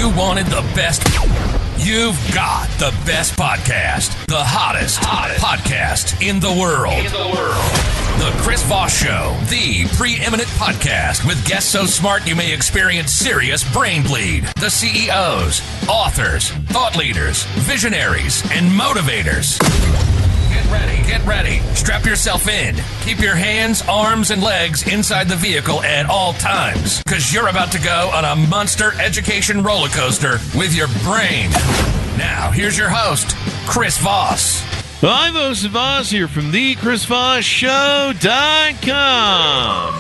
you wanted the best, you've got the best podcast, the hottest podcast in the world. The Chris Voss Show, the preeminent podcast with guests so smart you may experience serious brain bleed. The CEOs, authors, thought leaders, visionaries, and motivators. Get ready. Strap yourself in. Keep your hands, arms, and legs inside the vehicle at all times, because you're about to go on a monster education roller coaster with your brain. Now, here's your host, Chris Voss. I'm Voss here from thechrisvossshow.com.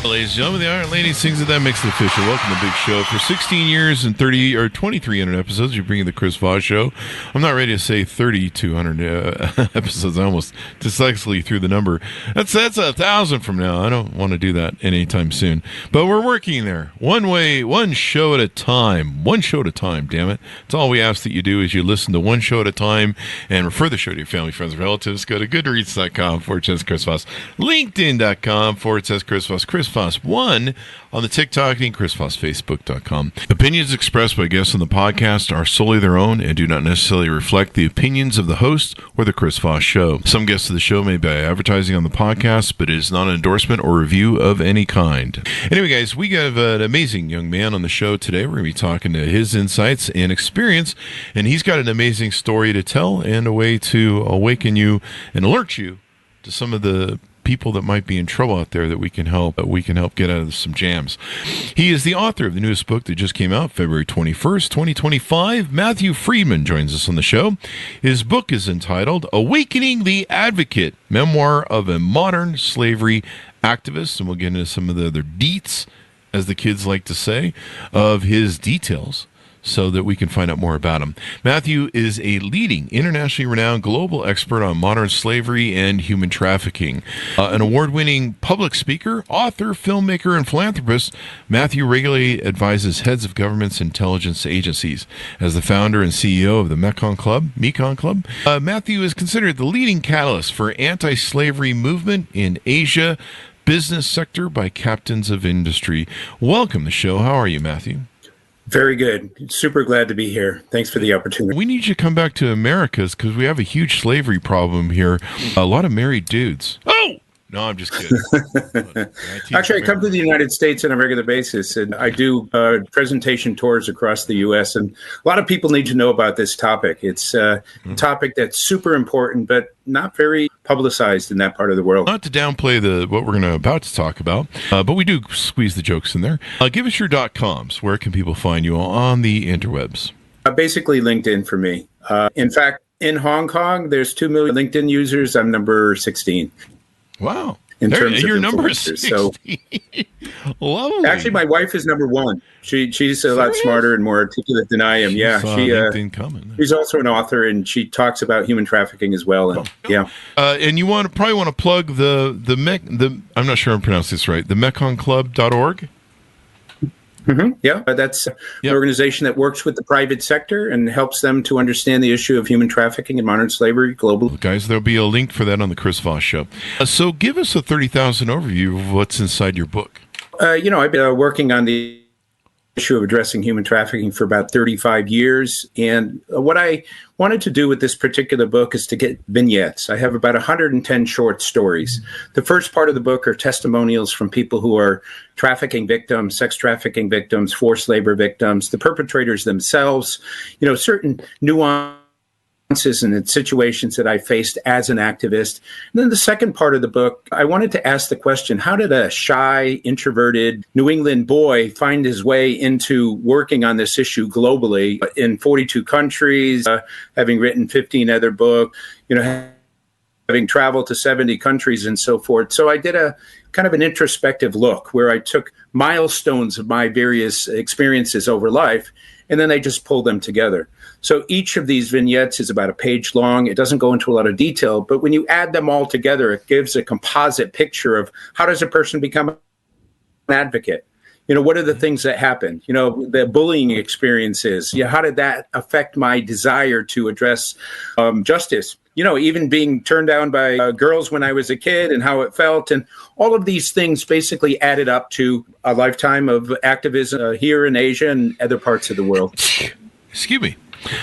Ladies and gentlemen, the Iron Lady sings it. That makes it official. Welcome to the big show. For 16 years and 2,300 episodes, you're bringing the Chris Voss Show. I'm not ready to say 3,200 episodes. I almost dyslexically threw the number. That's 1,000 from now. I don't want to do that anytime soon. But we're working there. One way, one show at a time. One show at a time, damn it. It's all we ask that you do is you listen to one show at a time and refer the show to your family, friends, and relatives. Go to goodreads.com/Chris Voss, LinkedIn.com/Chris Voss, Chris Voss 1 on the TikTok and ChrisVossFacebook.com. Opinions expressed by guests on the podcast are solely their own and do not necessarily reflect the opinions of the host or the Chris Voss Show. Some guests of the show may buy advertising on the podcast, but it is not an endorsement or review of any kind. Anyway, guys, we have an amazing young man on the show today. We're going to be talking to his insights and experience, and he's got an amazing story to tell and a way to awaken you and alert you to some of the people that might be in trouble out there that we can help get out of some jams. He is the author of the newest book that just came out February 21st, 2025. Matthew Friedman joins us on the show. His book is entitled Awakening the Advocate, Memoir of a Modern Slavery Activist, and we'll get into some of the other deets, as the kids like to say, of his details, so that we can find out more about him. Matthew is a leading, internationally renowned global expert on modern slavery and human trafficking. An award-winning public speaker, author, filmmaker, and philanthropist, Matthew regularly advises heads of governments and intelligence agencies. As the founder and CEO of the Mekong Club, Matthew is considered the leading catalyst for anti-slavery movement in Asia business sector by captains of industry. Welcome to the show. How are you, Matthew? Very good. Super glad to be here. Thanks for the opportunity. We need you to come back to Americas because we have a huge slavery problem here. A lot of married dudes. Oh! No, I'm just kidding. Actually, I come to the United States on a regular basis, and I do presentation tours across the U.S., and a lot of people need to know about this topic. It's a topic that's super important, but not very publicized in that part of the world. Not to downplay what we're about to talk about, but we do squeeze the jokes in there. Give us your .coms. Where can people find you on the interwebs? Basically, LinkedIn for me. In fact, in Hong Kong, there's 2 million LinkedIn users. I'm number 16. Wow. Your number is 16. So, lovely. Actually, my wife is number 1. She's a lot smarter and more articulate than I am. She's also an author, and she talks about human trafficking as well. And, and you probably want to plug the I'm not sure I'm pronouncing this right, the mekongclub.org. Mm-hmm. Yeah, that's an organization that works with the private sector and helps them to understand the issue of human trafficking and modern slavery globally. Guys, there'll be a link for that on the Chris Voss Show. So give us a 30,000 overview of what's inside your book. I've been working on the issue of addressing human trafficking for about 35 years. And what I wanted to do with this particular book is to get vignettes. I have about 110 short stories. The first part of the book are testimonials from people who are trafficking victims, sex trafficking victims, forced labor victims, the perpetrators themselves, certain nuances and situations that I faced as an activist. And then the second part of the book, I wanted to ask the question, how did a shy, introverted New England boy find his way into working on this issue globally in 42 countries, having written 15 other books, having traveled to 70 countries and so forth. So I did a kind of an introspective look where I took milestones of my various experiences over life, and then I just pulled them together. So each of these vignettes is about a page long. It doesn't go into a lot of detail, but when you add them all together, it gives a composite picture of how does a person become an advocate? What are the things that happen? The bullying experiences. How did that affect my desire to address justice? even being turned down by girls when I was a kid and how it felt. And all of these things basically added up to a lifetime of activism here in Asia and other parts of the world. Excuse me.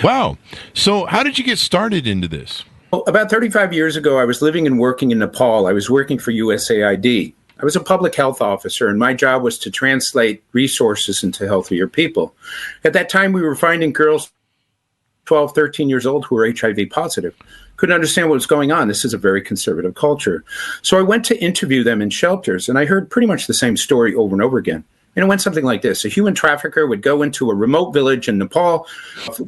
Wow. So how did you get started into this? Well, about 35 years ago, I was living and working in Nepal. I was working for USAID. I was a public health officer, and my job was to translate resources into healthier people. At that time, we were finding girls 12, 13 years old who were HIV positive. Couldn't understand what was going on. This is a very conservative culture. So I went to interview them in shelters, and I heard pretty much the same story over and over again. And it went something like this. A human trafficker would go into a remote village in Nepal,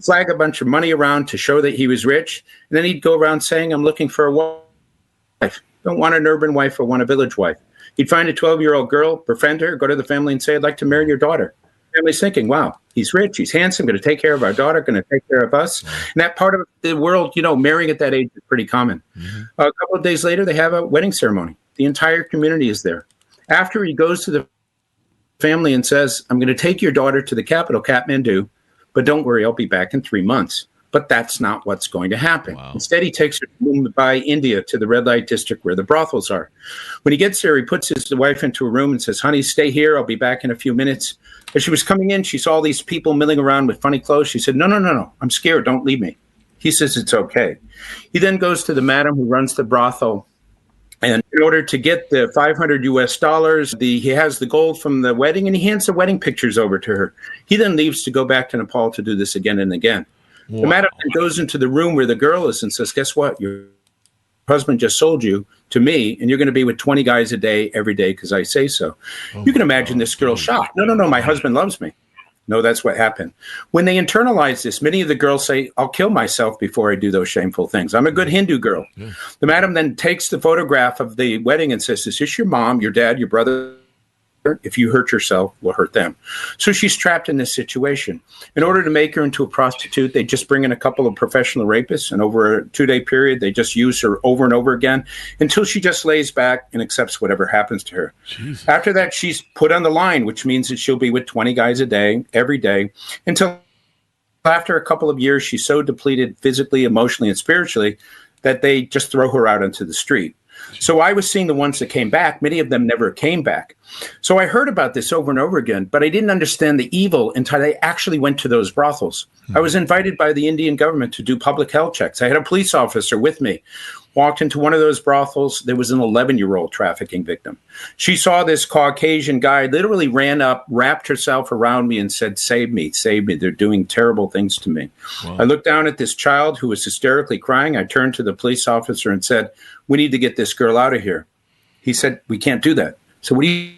flag a bunch of money around to show that he was rich, and then he'd go around saying, I'm looking for a wife. Don't want an urban wife, I want a village wife. He'd find a 12-year-old girl, befriend her, go to the family and say, I'd like to marry your daughter. The family's thinking, wow, he's rich, he's handsome, going to take care of our daughter, going to take care of us. And that part of the world, marrying at that age is pretty common. Mm-hmm. A couple of days later, they have a wedding ceremony. The entire community is there. After he goes to the family and says, I'm going to take your daughter to the capital, Kathmandu, but don't worry, I'll be back in 3 months. But that's not what's going to happen. Wow. Instead, he takes her to Mumbai, India, to the red light district where the brothels are. When he gets there, he puts his wife into a room and says, honey, stay here. I'll be back in a few minutes. As she was coming in, she saw all these people milling around with funny clothes. She said, no, I'm scared. Don't leave me. He says, it's okay. He then goes to the madam who runs the brothel. And in order to get the $500 he has the gold from the wedding, and he hands the wedding pictures over to her. He then leaves to go back to Nepal to do this again and again. Wow. The madam goes into the room where the girl is and says, guess what? Your husband just sold you to me, and you're going to be with 20 guys a day every day because I say so. You can imagine this girl shocked. No, my husband loves me. No, that's what happened. When they internalize this, many of the girls say, I'll kill myself before I do those shameful things. I'm a good Hindu girl. Yeah. The madam then takes the photograph of the wedding and says, is this your mom, your dad, your brother? If you hurt yourself, we'll hurt them. So she's trapped in this situation. In order to make her into a prostitute, they just bring in a couple of professional rapists, and over a 2-day period, they just use her over and over again until she just lays back and accepts whatever happens to her. Jesus. After that, she's put on the line, which means that she'll be with 20 guys a day, every day, until after a couple of years, she's so depleted physically, emotionally, and spiritually that they just throw her out onto the street. So I was seeing the ones that came back. Many of them never came back. So I heard about this over and over again, but I didn't understand the evil until I actually went to those brothels. I was invited by the Indian government to do public health checks. I had a police officer with me. Walked into one of those brothels. There was an 11-year-old trafficking victim. She saw this Caucasian guy, literally ran up, wrapped herself around me and said, save me, save me. They're doing terrible things to me. Wow. I looked down at this child who was hysterically crying. I turned to the police officer and said, we need to get this girl out of here. He said, we can't do that. So what are you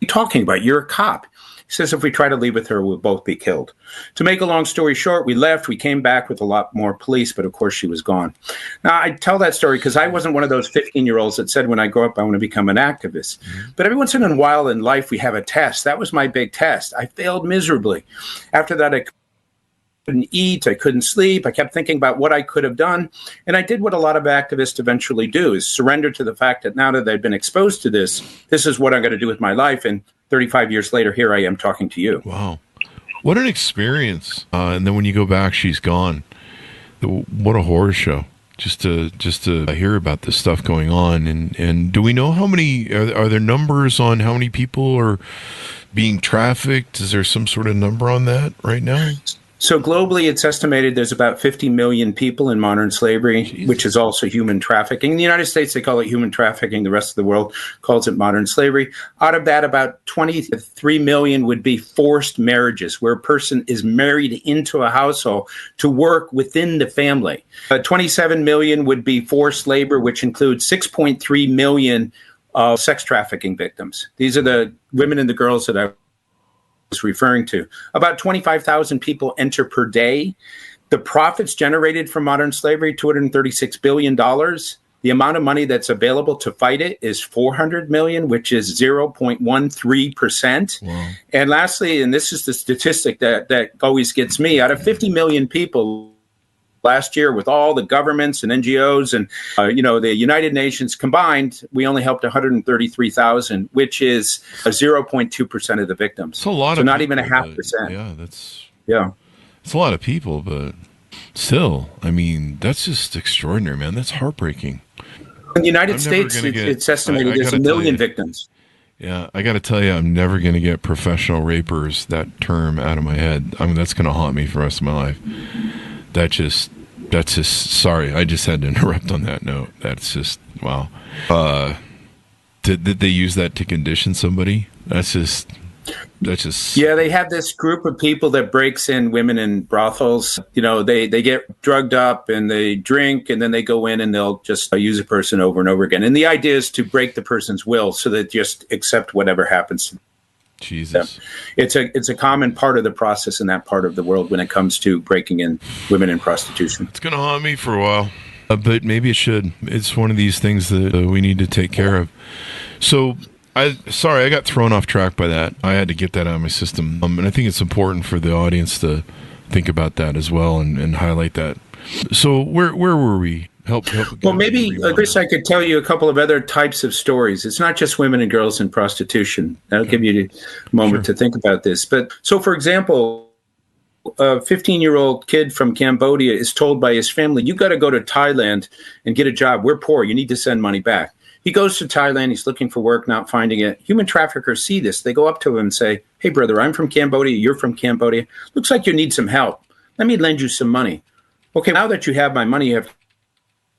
talking about? You're a cop. He says, if we try to leave with her, we'll both be killed. To make a long story short, we left. We came back with a lot more police, but of course she was gone. Now, I tell that story because I wasn't one of those 15-year-olds that said when I grow up, I want to become an activist. Mm-hmm. But every once in a while in life, we have a test. That was my big test. I failed miserably. After that, I couldn't eat. I couldn't sleep. I kept thinking about what I could have done. And I did what a lot of activists eventually do, is surrender to the fact that now that I've been exposed to this is what I'm going to do with my life. And 35 years later, here I am talking to you. Wow. What an experience. And then when you go back, she's gone. What a horror show. Just to hear about this stuff going on. And do we know how many, are there numbers on how many people are being trafficked? Is there some sort of number on that right now? So globally, it's estimated there's about 50 million people in modern slavery, Jesus. Which is also human trafficking. In the United States, they call it human trafficking. The rest of the world calls it modern slavery. Out of that, about 23 million would be forced marriages, where a person is married into a household to work within the family. 27 million would be forced labor, which includes 6.3 million sex trafficking victims. These are the women and the girls that I referring to. About 25,000 people enter per day. The profits generated from modern slavery, $236 billion. The amount of money that's available to fight it is $400 million, which is 0.13%. Wow. And lastly, and this is the statistic that always gets me, out of 50 million people last year, with all the governments and NGOs and, the United Nations combined, we only helped 133,000, which is 0.2% of the victims. It's a lot so of not people, even a 0.5%. It's a lot of people, but Still, I mean, that's just extraordinary, man. That's heartbreaking. In the United States, it's estimated there's 1 million victims. Yeah, I got to tell you, I'm never going to get professional rapers, that term, out of my head. I mean, that's going to haunt me for the rest of my life. That's just, sorry, I just had to interrupt on that note. That's just, wow. Did they use that to condition somebody? That's just. Yeah, they have this group of people that breaks in women in brothels. You know, they get drugged up and they drink, and then they go in and they'll just use a person over and over again. And the idea is to break the person's will so that just accept whatever happens to them. Jesus. It's a common part of the process in that part of the world when it comes to breaking in women in prostitution. It's going to haunt me for a while, but maybe it should. It's one of these things that we need to take care of. So, I got thrown off track by that. I had to get that out of my system. And I think it's important for the audience to think about that as well and highlight that. So where were we? Help. Well, maybe, Chris, I could tell you a couple of other types of stories. It's not just women and girls in prostitution. That'll give you a moment to think about this. But so, for example, a 15-year-old kid from Cambodia is told by his family, you got to go to Thailand and get a job. We're poor. You need to send money back. He goes to Thailand. He's looking for work, not finding it. Human traffickers see this. They go up to him and say, hey, brother, I'm from Cambodia. You're from Cambodia. Looks like you need some help. Let me lend you some money. Okay, now that you have my money, you have to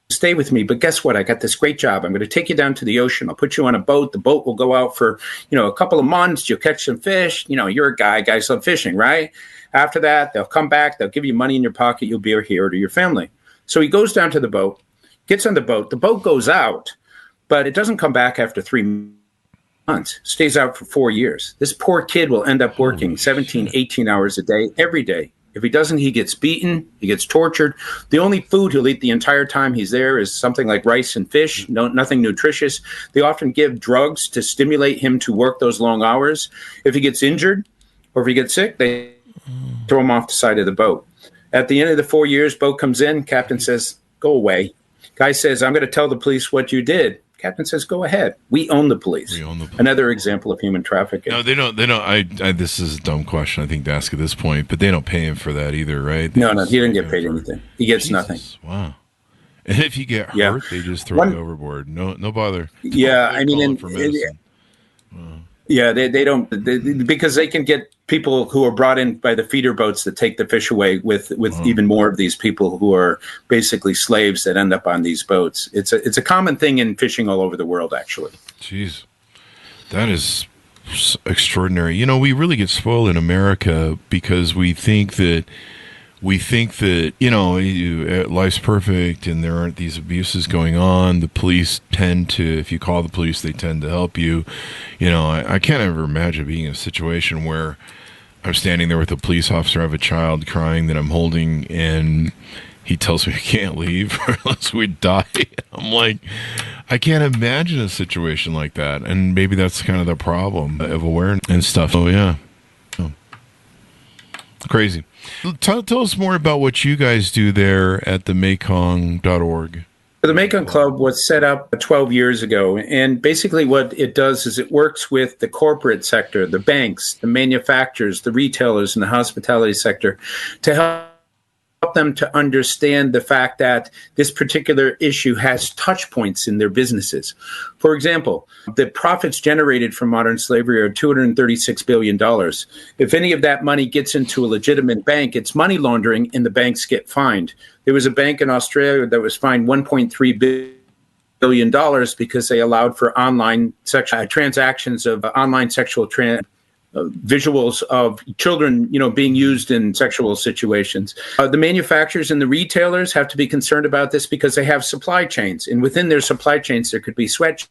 stay with me. But guess what? I got this great job. I'm going to take you down to the ocean. I'll put you on a boat. The boat will go out for, a couple of months. You'll catch some fish. You're a guy. Guys love fishing, right? After that, they'll come back. They'll give you money in your pocket. You'll be a hero to your family. So he goes down to the boat, gets on the boat. The boat goes out. But it doesn't come back after 3 months. Stays out for 4 years. This poor kid will end up working 17, 18 hours a day, every day. If he doesn't, he gets beaten. He gets tortured. The only food he'll eat the entire time he's there is something like rice and fish, nothing nutritious. They often give drugs to stimulate him to work those long hours. If he gets injured or if he gets sick, they throw him off the side of the boat. At the end of the 4 years, boat comes in. Captain says, go away. Guy says, I'm going to tell the police what you did. Captain says, go ahead. We own the police. Another example of human trafficking. No, they don't. This is a dumb question, I think, to ask at this point, but they don't pay him for that either, right? No, he didn't get paid anything. He gets nothing. Wow. And if you get hurt, they just throw you overboard. No bother. They don't, because they can get people who are brought in by the feeder boats that take the fish away with even more of these people who are basically slaves that end up on these boats. It's a common thing in fishing all over the world, actually. Jeez, that is extraordinary. We really get spoiled in America because we think that life's perfect and there aren't these abuses going on. The police tend to, if you call the police, they tend to help you. I can't ever imagine being in a situation where I'm standing there with a police officer, I have a child crying that I'm holding, and he tells me I can't leave unless we die. I'm like, I can't imagine a situation like that. And maybe that's kind of the problem of awareness and stuff. Oh, yeah. Crazy. Tell us more about what you guys do there at the Mekong.org. The Mekong Club was set up 12 years ago, and basically what it does is it works with the corporate sector, the banks, the manufacturers, the retailers, and the hospitality sector to help them to understand the fact that this particular issue has touch points in their businesses. For example, the profits generated from modern slavery are $236 billion. If any of that money gets into a legitimate bank, it's money laundering and the banks get fined. There was a bank in Australia that was fined $1.3 billion because they allowed for online sexual transactions of online sexual visuals of children, being used in sexual situations. The manufacturers and the retailers have to be concerned about this because they have supply chains, and within their supply chains, there could be sweatshops.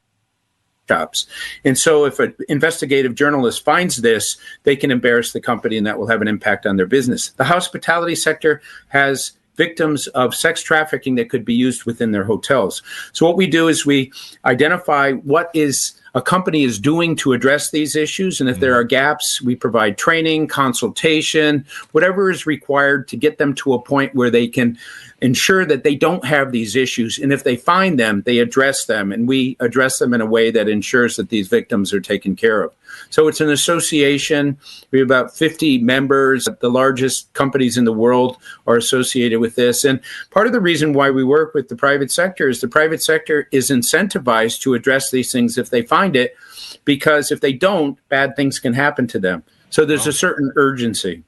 And so if an investigative journalist finds this, they can embarrass the company, and that will have an impact on their business. The hospitality sector has victims of sex trafficking that could be used within their hotels. So what we do is we identify what is a company is doing to address these issues. And if there are gaps, we provide training, consultation, whatever is required to get them to a point where they can ensure that they don't have these issues. And if they find them, they address them. And we address them in a way that ensures that these victims are taken care of. So it's an association. We have about 50 members. The largest companies in the world are associated with this. And part of the reason why we work with the private sector is the private sector is incentivized to address these things if they find it, because if they don't, bad things can happen to them. So there's a certain urgency.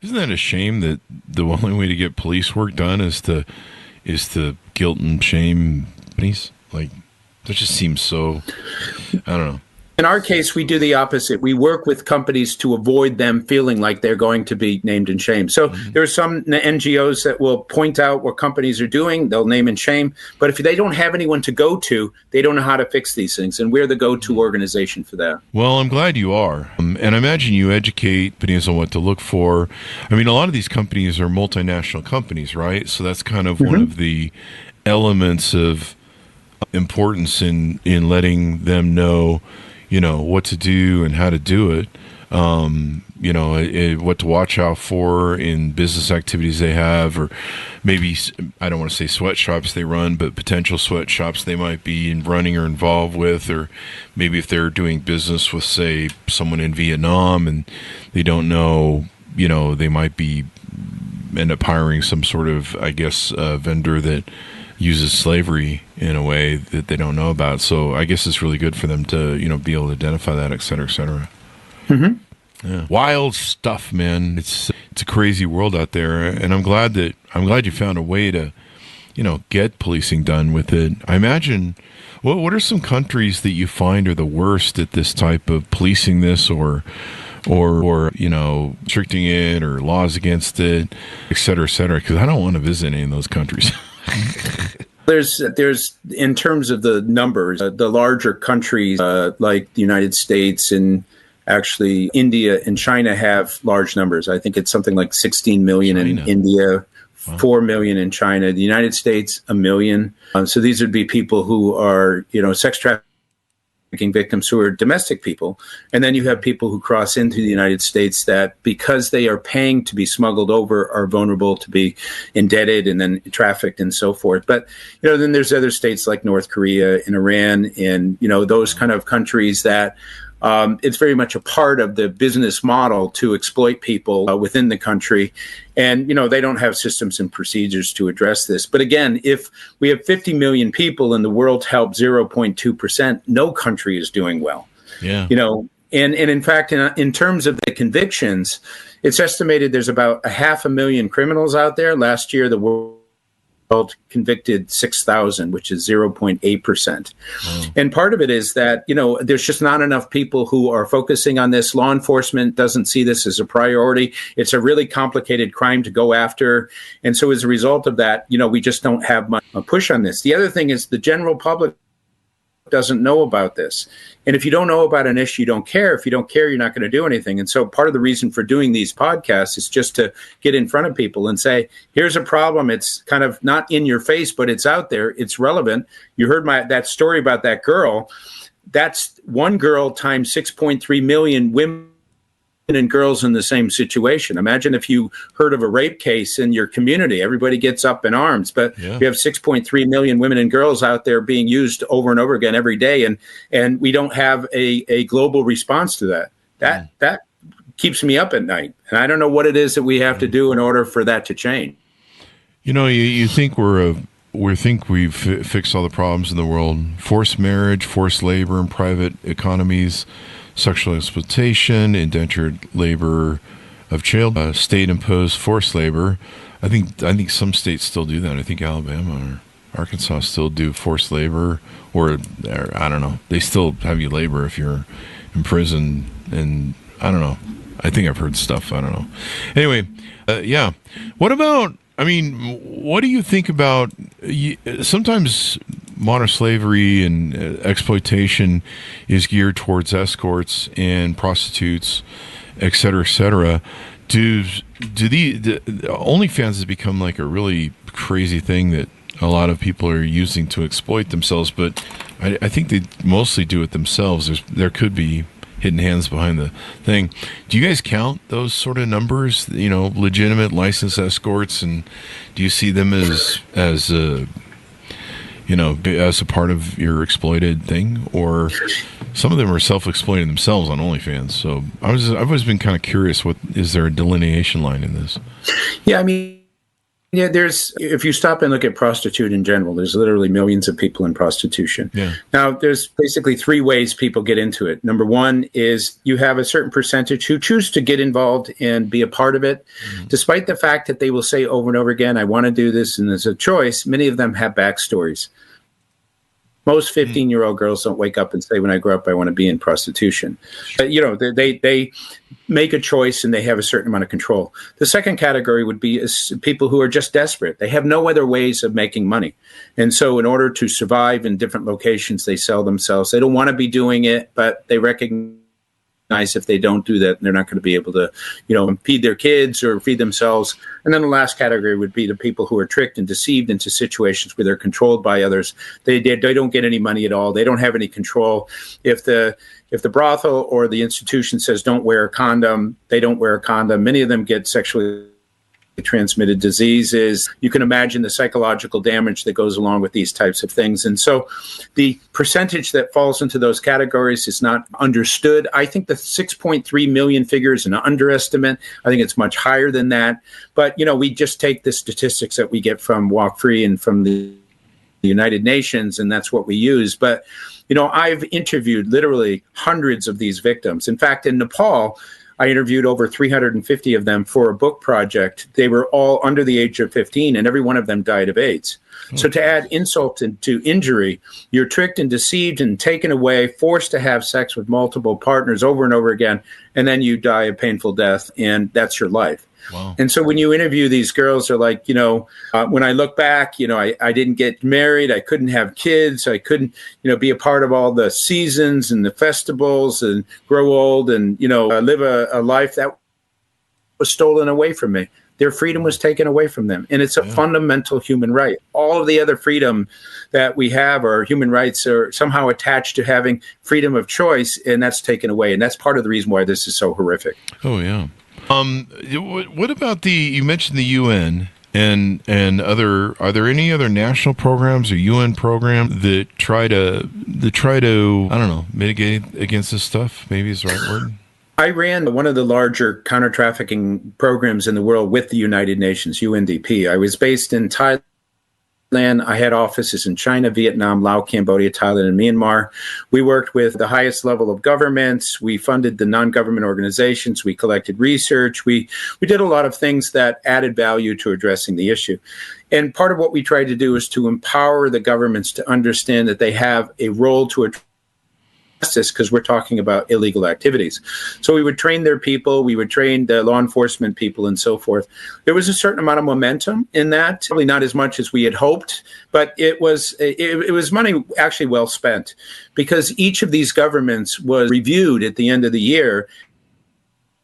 Isn't that a shame that the only way to get police work done is to guilt and shame companies? Like, that just seems so, I don't know. In our case, we do the opposite. We work with companies to avoid them feeling like they're going to be named and shamed. So there are some NGOs that will point out what companies are doing. They'll name and shame. But if they don't have anyone to go to, they don't know how to fix these things. And we're the go-to organization for that. Well, I'm glad you are. And I imagine you educate companies on what to look for. I mean, a lot of these companies are multinational companies, right? So that's kind of one of the elements of importance in letting them know, you know, what to do and how to do it, you know, what to watch out for in business activities they have, or maybe, I don't want to say sweatshops they run, but potential sweatshops they might be running or involved with, or maybe if they're doing business with, say, someone in Vietnam and they don't know, you know, they might be end up hiring some sort of, I guess, vendor that uses slavery in a way that they don't know about. So I guess it's really good for them to, you know, be able to identify that, et cetera, et cetera. Yeah. Wild stuff, man. It's a crazy world out there. And I'm glad you found a way to, you know, get policing done with it. I imagine, what are some countries that you find are the worst at this type of policing this, or you know, restricting it, or laws against it, et cetera, because I don't want to visit any of those countries. There's in terms of the numbers, the larger countries like the United States and actually India and China have large numbers. I think it's something like 16 million in India, 4 million in China, the United States, 1 million. So these would be people who are, you know, sex trafficking victims who are domestic people. And then you have people who cross into the United States that, because they are paying to be smuggled over, are vulnerable to be indebted and then trafficked and so forth. But, you know, then there's other states like North Korea and Iran and, you know, those kind of countries that it's very much a part of the business model to exploit people within the country. And, you know, they don't have systems and procedures to address this. But again, if we have 50 million people and the world helps 0.2%, no country is doing well. Yeah. You know, and in fact, in terms of the convictions, it's estimated there's about 500,000 criminals out there. Last year, the world convicted 6,000, which is 0.8%. And part of it is that, you know, there's just not enough people who are focusing on this. Law enforcement doesn't see this as a priority. It's a really complicated crime to go after. And so as a result of that, you know, we just don't have much push on this. The other thing is the general public doesn't know about this. And if you don't know about an issue, you don't care. If you don't care, you're not going to do anything. And so part of the reason for doing these podcasts is just to get in front of people and say, here's a problem. It's kind of not in your face, but it's out there. It's relevant. You heard that story about that girl. That's one girl times 6.3 million women and girls in the same situation. Imagine if you heard of a rape case in your community, everybody gets up in arms, but you have 6.3 million women and girls out there being used over and over again every day. And we don't have a global response to that. That keeps me up at night. And I don't know what it is that we have to do in order for that to change. You know, you think we think we've fixed all the problems in the world. Forced marriage, forced labor in private economies, sexual exploitation, indentured labor of child, state-imposed forced labor. I think some states still do that. I think Alabama or Arkansas still do forced labor, or I don't know. They still have you labor if you're in prison, and I don't know. I think I've heard stuff. I don't know. Anyway, yeah. What about? I mean, what do you think about? Sometimes modern slavery and exploitation is geared towards escorts and prostitutes, et cetera, et cetera. Do the OnlyFans has become like a really crazy thing that a lot of people are using to exploit themselves? But I think they mostly do it themselves. There could be hidden hands behind the thing. Do you guys count those sort of numbers, legitimate licensed escorts, and do you see them as a part of your exploited thing, or some of them are self-exploiting themselves on OnlyFans? So I've always been kind of curious, is there a delineation line in this? Yeah, I mean, if you stop and look at prostitute in general, there's literally millions of people in prostitution. Yeah. Now, there's basically three ways people get into it. Number one is you have a certain percentage who choose to get involved and be a part of it, despite the fact that they will say over and over again, I want to do this, and there's a choice. Many of them have backstories. Most 15-year-old girls don't wake up and say, when I grow up, I want to be in prostitution. But, they make a choice and they have a certain amount of control. The second category would be people who are just desperate. They have no other ways of making money. And so in order to survive in different locations, they sell themselves. They don't want to be doing it, but they recognize if they don't do that, they're not going to be able to, feed their kids or feed themselves. And then the last category would be the people who are tricked and deceived into situations where they're controlled by others. They don't get any money at all. They don't have any control. If the brothel or the institution says don't wear a condom, they don't wear a condom. Many of them get sexually transmitted diseases. You can imagine the psychological damage that goes along with these types of things. And so the percentage that falls into those categories is not understood. I think the 6.3 million figure is an underestimate. I think it's much higher than that. But, we just take the statistics that we get from Walk Free and from the United Nations, and that's what we use. But, I've interviewed literally hundreds of these victims. In fact, in Nepal, I interviewed over 350 of them for a book project. They were all under the age of 15, and every one of them died of AIDS. So to add insult to injury, you're tricked and deceived and taken away, forced to have sex with multiple partners over and over again, and then you die a painful death, and that's your life. Wow. And so when you interview these girls, they're like, when I look back, I didn't get married. I couldn't have kids. I couldn't, be a part of all the seasons and the festivals and grow old and, live a life that was stolen away from me. Their freedom was taken away from them. And it's a fundamental human right. All of the other freedom that we have, or human rights, are somehow attached to having freedom of choice, and that's taken away. And that's part of the reason why this is so horrific. Oh, yeah. What about you mentioned the UN and other, are there any other national programs or UN programs that try to, I don't know, mitigate against this stuff? Maybe is the right word. I ran one of the larger counter-trafficking programs in the world with the United Nations, UNDP. I was based in Thailand. I had offices in China, Vietnam, Laos, Cambodia, Thailand, and Myanmar. We worked with the highest level of governments. We funded the non-government organizations. We collected research. We did a lot of things that added value to addressing the issue. And part of what we tried to do is to empower the governments to understand that they have a role to address this, because we're talking about illegal activities. So we would train their people, we would train the law enforcement people, and so forth. There was a certain amount of momentum in that, probably not as much as we had hoped, but it was money actually well spent, because each of these governments was reviewed at the end of the year.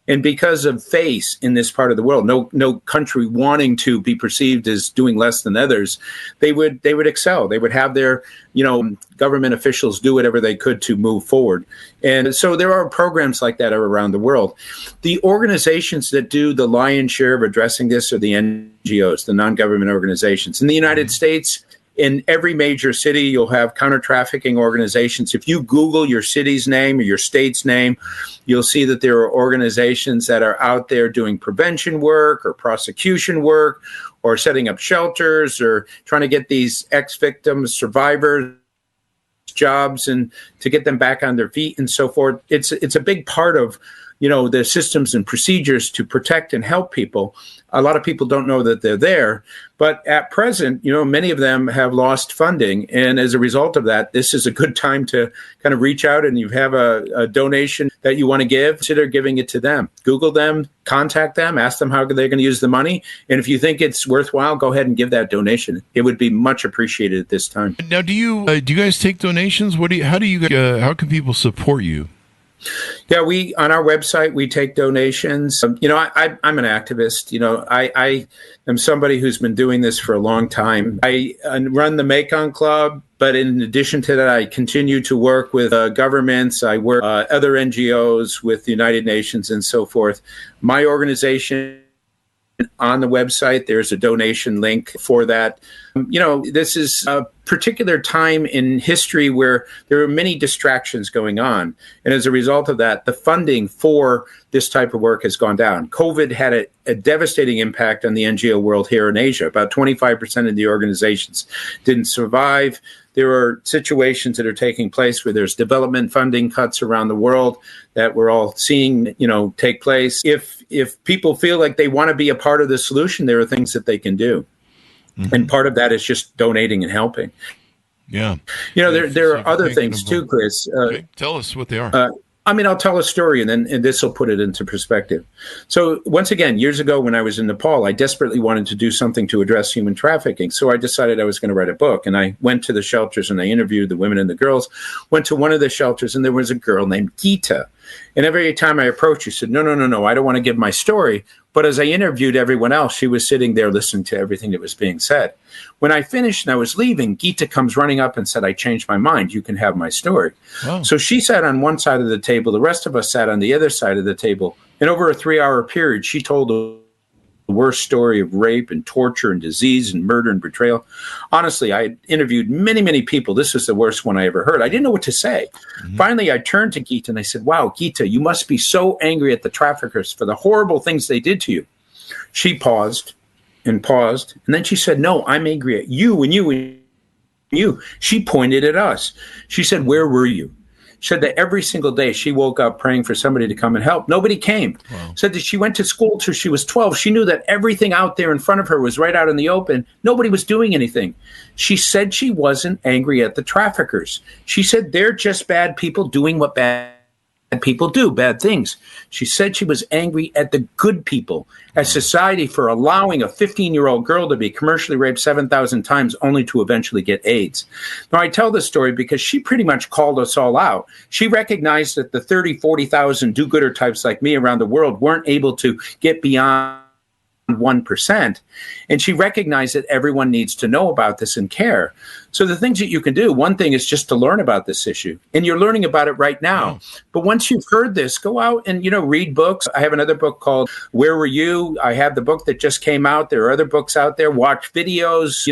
And because of face in this part of the world, no country wanting to be perceived as doing less than others, they would excel. They would have their, government officials do whatever they could to move forward. And so there are programs like that around the world. The organizations that do the lion's share of addressing this are the NGOs, the non-government organizations. In the United States, in every major city, you'll have counter-trafficking organizations. If you Google your city's name or your state's name, you'll see that there are organizations that are out there doing prevention work or prosecution work or setting up shelters or trying to get these ex-victims, survivors, jobs and to get them back on their feet and so forth. It's a big part of the systems and procedures to protect and help people. A lot of people don't know that they're there, but at present, many of them have lost funding. And as a result of that, this is a good time to kind of reach out, and you have a donation that you want to give, consider giving it to them. Google them, contact them, ask them how they're going to use the money. And if you think it's worthwhile, go ahead and give that donation. It would be much appreciated at this time. Now, do you guys take donations? How can people support you? Yeah, we on our website we take donations. I'm an activist. I am somebody who's been doing this for a long time. I run the Mekong Club, but in addition to that, I continue to work with governments. I work other NGOs with the United Nations and so forth. My organization. On the website, there's a donation link for that. This is a particular time in history where there are many distractions going on. And as a result of that, the funding for this type of work has gone down. COVID had a devastating impact on the NGO world here in Asia. About 25% of the organizations didn't survive. There are situations that are taking place where there's development funding cuts around the world that we're all seeing, take place. If people feel like they want to be a part of the solution, there are things that they can do. Mm-hmm. And part of that is just donating and helping. Yeah. There are other things too, Chris. Okay. Tell us what they are. I'll tell a story and this will put it into perspective. So once again, years ago when I was in Nepal, I desperately wanted to do something to address human trafficking. So I decided I was going to write a book. And I went to the shelters and I interviewed the women and the girls, went to one of the shelters and there was a girl named Geeta. And every time I approached her, she said, no, I don't want to give my story. But as I interviewed everyone else, she was sitting there listening to everything that was being said. When I finished and I was leaving, Geeta comes running up and said, I changed my mind. You can have my story. Wow. So she sat on one side of the table. The rest of us sat on the other side of the table. And over a 3-hour period, she told the worst story of rape and torture and disease and murder and betrayal. Honestly, I had interviewed many, many people. This was the worst one I ever heard. I didn't know what to say. Mm-hmm. Finally, I turned to Geeta and I said, wow, Geeta, you must be so angry at the traffickers for the horrible things they did to you. She paused. And then she said, no, I'm angry at you and you and you. She pointed at us. She said, where were you? She said that every single day she woke up praying for somebody to come and help. Nobody came. Wow. Said that she went to school till she was 12. She knew that everything out there in front of her was right out in the open. Nobody was doing anything. She said she wasn't angry at the traffickers. She said they're just bad people doing what bad people do, bad things. She said she was angry at the good people, at society for allowing a 15-year-old girl to be commercially raped 7,000 times only to eventually get AIDS. Now, I tell this story because she pretty much called us all out. She recognized that the 30, 40,000 do-gooder types like me around the world weren't able to get beyond 1%. And she recognized that everyone needs to know about this and care. So the things that you can do, one thing is just to learn about this issue. And you're learning about it right now. Yeah. But once you've heard this, go out and, read books. I have another book called Where Were You? I have the book that just came out. There are other books out there. Watch videos.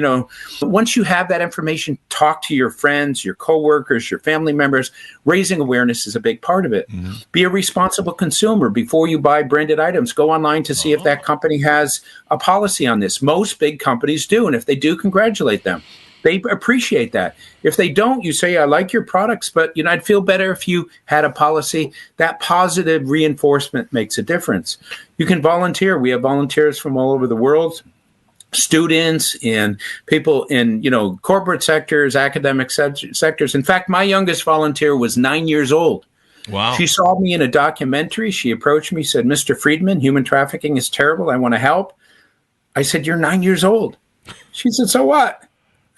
Once you have that information, talk to your friends, your coworkers, your family members. Raising awareness is a big part of it. Mm-hmm. Be a responsible consumer. Before you buy branded items, go online to see if that company has a policy on this. Most big companies do. And if they do, congratulate them. They appreciate that. If they don't, you say, I like your products, but I'd feel better if you had a policy. That positive reinforcement makes a difference. You can volunteer. We have volunteers from all over the world, students and people in, corporate sectors, academic sectors. In fact, my youngest volunteer was 9 years old. Wow. She saw me in a documentary. She approached me, said, Mr. Friedman, human trafficking is terrible. I want to help. I said, you're 9 years old. She said, so what?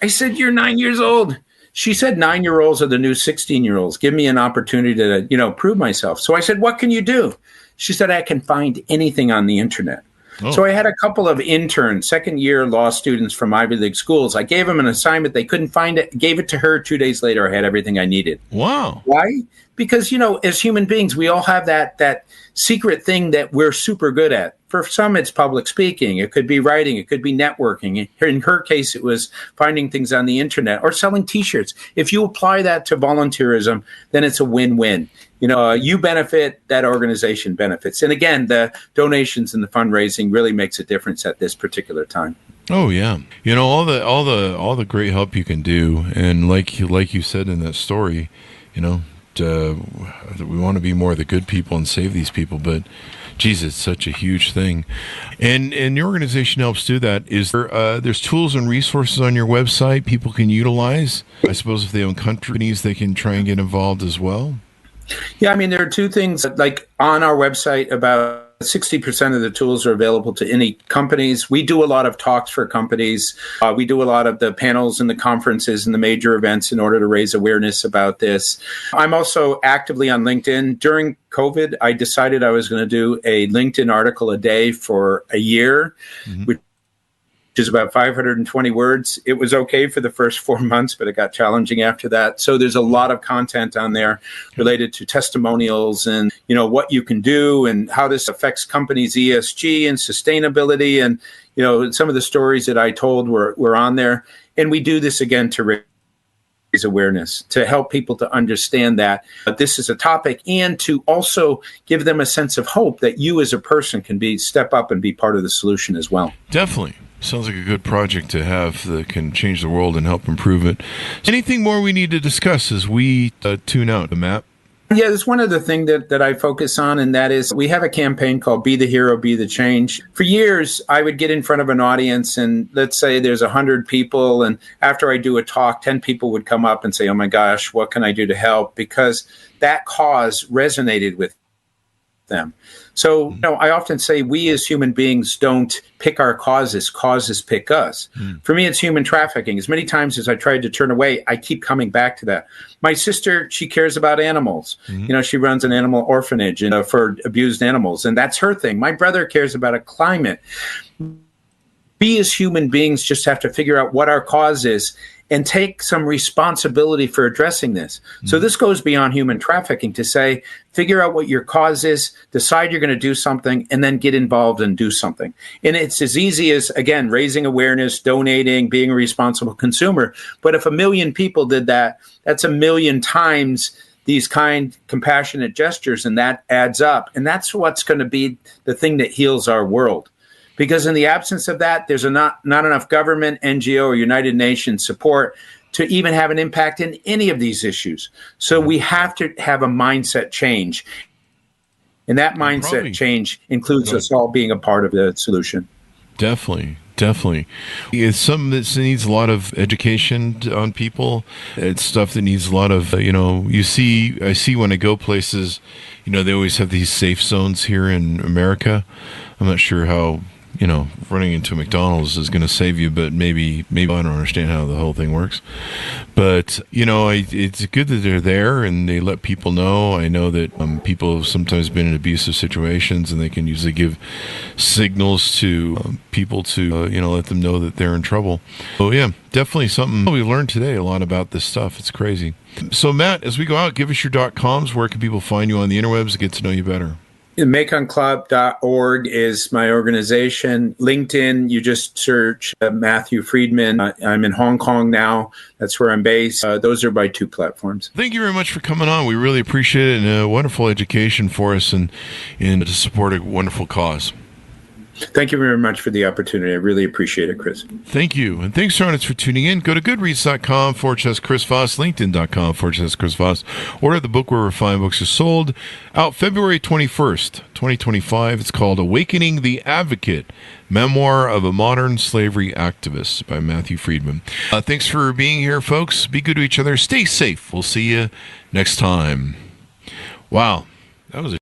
I said, you're 9 years old. She said, 9-year-olds are the new 16-year-olds. Give me an opportunity to, prove myself. So I said, what can you do? She said, I can find anything on the internet. Oh. So I had a couple of interns, second-year law students from Ivy League schools. I gave them an assignment. They couldn't find it. Gave it to her. 2 days later, I had everything I needed. Wow. Why? Because, as human beings, we all have that secret thing that we're super good at. For some, it's public speaking. It could be writing. It could be networking. In her case, it was finding things on the internet or selling T-shirts. If you apply that to volunteerism, then it's a win-win. You benefit, that organization benefits. And again, the donations and the fundraising really makes a difference at this particular time. Oh yeah, all the great help you can do, and like you said in that story, we want to be more the good people and save these people, but geez, it's such a huge thing, and your organization helps do that. Is there there's tools and resources on your website people can utilize? I suppose if they own companies, they can try and get involved as well. Yeah, there are two things like on our website about 60% of the tools are available to any companies. We do a lot of talks for companies. We do a lot of the panels and the conferences and the major events in order to raise awareness about this. I'm also actively on LinkedIn. During COVID, I decided I was going to do a LinkedIn article a day for a year, which is about 520 words. It was okay for the first 4 months, but it got challenging after that. So there's a lot of content on there related to testimonials and, what you can do and how this affects companies' ESG and sustainability. And, some of the stories that I told were on there. And we do this again to raise awareness, to help people to understand that this is a topic, and to also give them a sense of hope that you as a person can step up and be part of the solution as well. Definitely. Sounds like a good project to have that can change the world and help improve it. Anything more we need to discuss as we tune out, Matt? Yeah, there's one other thing that I focus on, and that is we have a campaign called Be the Hero, Be the Change. For years, I would get in front of an audience, and let's say there's 100 people, and after I do a talk, 10 people would come up and say, oh my gosh, what can I do to help? Because that cause resonated with them. So, I often say we as human beings don't pick our causes pick us. For me, it's human trafficking. As many times as I tried to turn away, I keep coming back to that. My sister, she cares about animals. She runs an animal orphanage for abused animals, and that's her thing. My brother cares about a climate. We as human beings just have to figure out what our cause is and take some responsibility for addressing this. So this goes beyond human trafficking to say, figure out what your cause is, decide you're going to do something, and then get involved and do something. And it's as easy as, again, raising awareness, donating, being a responsible consumer. But if 1 million people did that, that's 1 million times these kind, compassionate gestures, and that adds up. And that's what's going to be the thing that heals our world. Because in the absence of that, there's not enough government, NGO, or United Nations support to even have an impact in any of these issues. So we have to have a mindset change. And that mindset change includes us all being a part of the solution. Definitely. It's something that needs a lot of education on people. It's stuff that needs a lot of, I see when I go places, they always have these safe zones here in America. I'm not sure how, running into a McDonald's is going to save you, but maybe I don't understand how the whole thing works. But, it's good that they're there and they let people know. I know that people have sometimes been in abusive situations, and they can usually give signals to people to, let them know that they're in trouble. So, yeah, definitely something we learned today, a lot about this stuff. It's crazy. So, Matt, as we go out, give us your .coms. Where can people find you on the interwebs to get to know you better? MaconClub.org is my organization. LinkedIn, you just search Matthew Friedman. I'm in Hong Kong now. That's where I'm based. Those are my 2 platforms. Thank you very much for coming on. We really appreciate it, and a wonderful education for us and to support a wonderful cause. Thank you very much for the opportunity. I really appreciate it, Chris. Thank you. And thanks, audience, for tuning in. Go to goodreads.com/Chris Voss, LinkedIn.com/Chris Voss. Order the book wherever fine books are sold. Out February 21st, 2025. It's called Awakening the Advocate, Memoir of a Modern Slavery Activist by Matthew Friedman. Thanks for being here, folks. Be good to each other. Stay safe. We'll see you next time. Wow. That was a